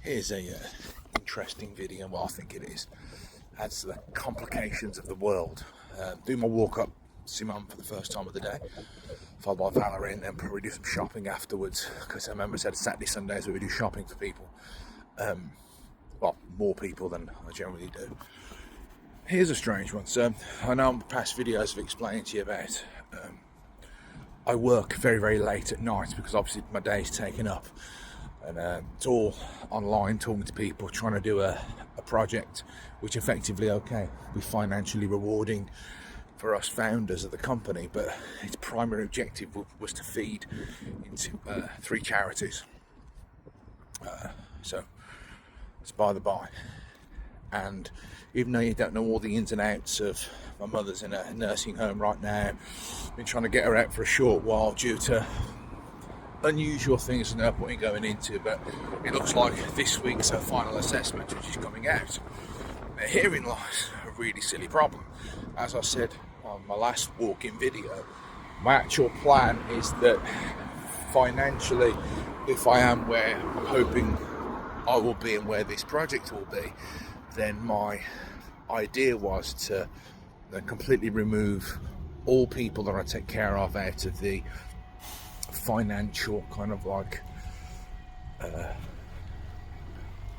Here's a interesting video. Well, I think it is. Adds to the complications of the world. Do my walk up, see mum for the first time of the day, followed by Valerie, and then probably do some shopping afterwards. Because I remember I said Saturday, Sundays we do shopping for people. Well, more people than I generally do. Here's a strange one. So I know in past videos I've explained to you about. I work very, very late at night because obviously my day's taken up. And it's all online, talking to people, trying to do a project which effectively, okay, be financially rewarding for us founders of the company, but its primary objective was to feed into 3 charities. So it's by the by. And even though you don't know all the ins and outs of, my mother's in a nursing home right now, been trying to get her out for a short while due to unusual things and no point going into, but it looks like this week's her final assessment, which is coming out. Now, herein lies a really silly problem. As I said on my last walk-in video, my actual plan is that financially, if I am where I'm hoping I will be and where this project will be, then my idea was to completely remove all people that I take care of out of the financial kind of like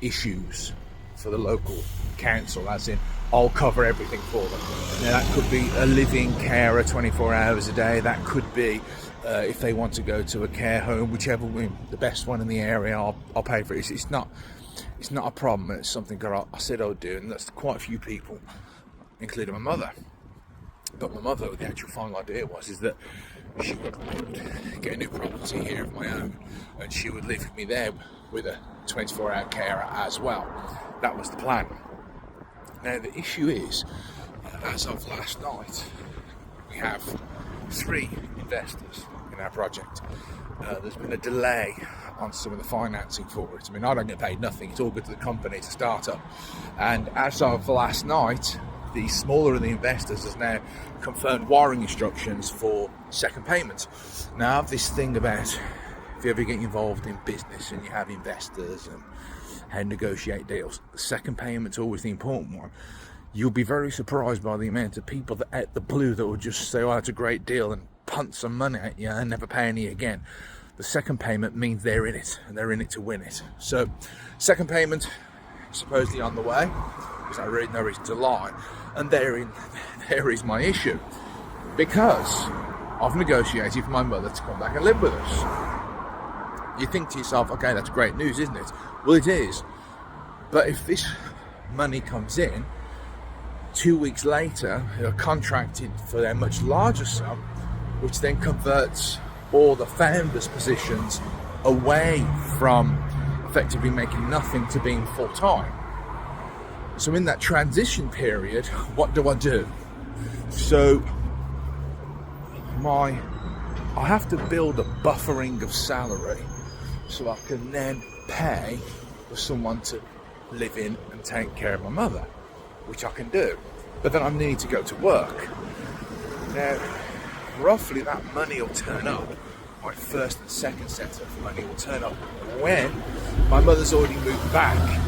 issues for the local council, as in I'll cover everything for them. Now that could be a living carer 24 hours a day, that could be if they want to go to a care home, whichever one, the best one in the area, I'll pay for it. It's not a problem. It's something that I said I would do, and that's quite a few people, including my mother. But my mother, the actual final idea is that she would get a new property here of my own, and she would live with me there with a 24-hour carer as well. That was the plan. Now the issue is, as of last night, we have 3 investors in our project. There's been a delay on some of the financing for it. I mean, I don't get paid nothing. It's all good to the company, it's a startup. And as of last night, the smaller of the investors has now confirmed wiring instructions for second payment. Now I have this thing about, if you ever get involved in business and you have investors and how to negotiate deals, the second payment's always the important one. You'll be very surprised by the amount of people that out the blue that will just say, oh, it's a great deal, and punt some money at you and never pay any again. The second payment means they're in it, and they're in it to win it. So second payment supposedly on the way, because I really know reason to lie, and there is my issue, because I've negotiated for my mother to come back and live with us. You think to yourself, okay, that's great news, isn't it? Well, it is. But if this money comes in, 2 weeks later, they're contracted for a much larger sum, which then converts all the founders' positions away from effectively making nothing to being full-time. So in that transition period, what do I do? So I have to build a buffering of salary so I can then pay for someone to live in and take care of my mother, which I can do. But then I need to go to work. Now, roughly that money will turn up. My first and second set of money will turn up when my mother's already moved back.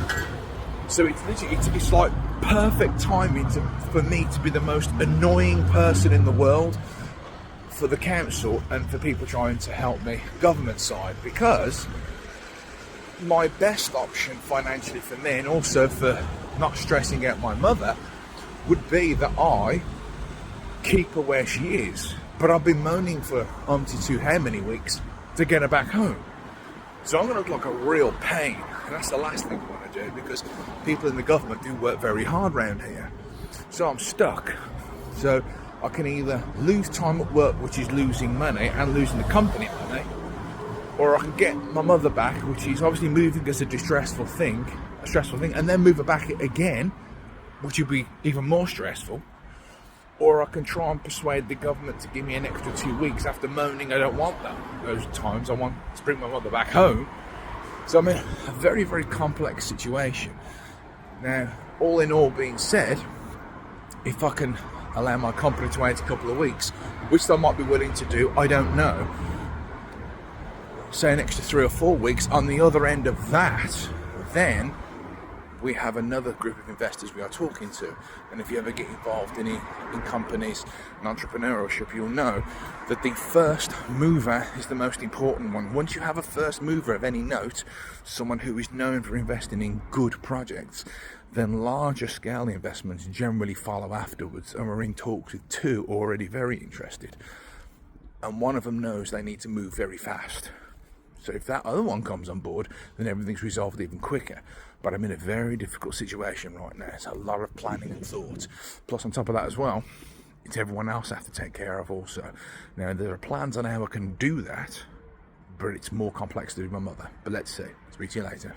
So it's literally, it's like perfect timing for me to be the most annoying person in the world for the council and for people trying to help me government side, because my best option financially for me, and also for not stressing out my mother, would be that I keep her where she is. But I've been moaning for to how many weeks to get her back home. So I'm going to look like a real pain, and that's the last thing I want to do, because people in the government do work very hard around here. So I'm stuck. So I can either lose time at work, which is losing money and losing the company money, or I can get my mother back, which is obviously moving as a stressful thing, and then move her back again, which would be even more stressful. Or I can try and persuade the government to give me an extra 2 weeks after moaning I don't want that. Those times I want to bring my mother back home. So I'm in a very, very complex situation. Now, all in all being said, if I can allow my company to wait a couple of weeks, which I might be willing to do, I don't know, say an extra 3 or 4 weeks, on the other end of that, Then we have another group of investors we are talking to. And if you ever get involved in companies and entrepreneurship, you'll know that the first mover is the most important one. Once you have a first mover of any note, someone who is known for investing in good projects, then larger scale investments generally follow afterwards, and we're in talks with two already very interested. And one of them knows they need to move very fast. So if that other one comes on board, then everything's resolved even quicker. But I'm in a very difficult situation right now. It's a lot of planning and thought. Plus, on top of that as well, it's everyone else I have to take care of also. Now, there are plans on how I can do that, but it's more complex to do with my mother. But let's see. Speak to you later.